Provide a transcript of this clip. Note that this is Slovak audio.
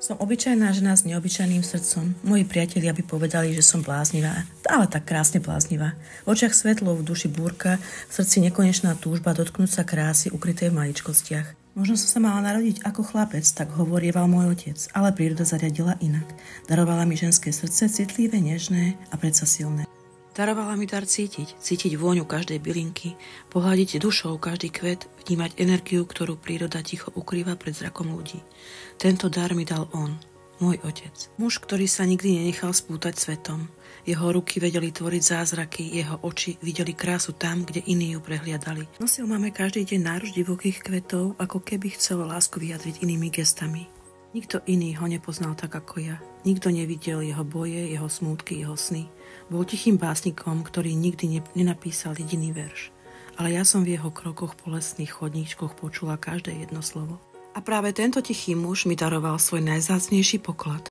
Som obyčajná žena s neobyčajným srdcom. Moji priatelia by povedali, že som bláznivá, ale tak krásne bláznivá. V očiach svetlo, v duši búrka, v srdci nekonečná túžba dotknúť sa krásy ukrytej v maličkostiach. Možno som sa mala narodiť ako chlapec, tak hovorieval môj otec, ale príroda zariadila inak. Darovala mi ženské srdce, citlivé, nežné a predsa silné. Darovala mi dar cítiť vôňu každej bylinky, pohľadiť dušou každý kvet, vnímať energiu, ktorú príroda ticho ukrýva pred zrakom ľudí. Tento dar mi dal on, môj otec. Muž, ktorý sa nikdy nenechal spútať svetom. Jeho ruky vedeli tvoriť zázraky, jeho oči videli krásu tam, kde iní ju prehliadali. Nosil máme každý deň náruč divokých kvetov, ako keby chcel lásku vyjadriť inými gestami. Nikto iný ho nepoznal tak ako ja. Nikto nevidel jeho boje, jeho smútky, jeho sny. Bol tichým básnikom, ktorý nikdy nenapísal jediný verš. Ale ja som v jeho krokoch po lesných chodníčkoch počula každé jedno slovo. A práve tento tichý muž mi daroval svoj najvzácnejší poklad.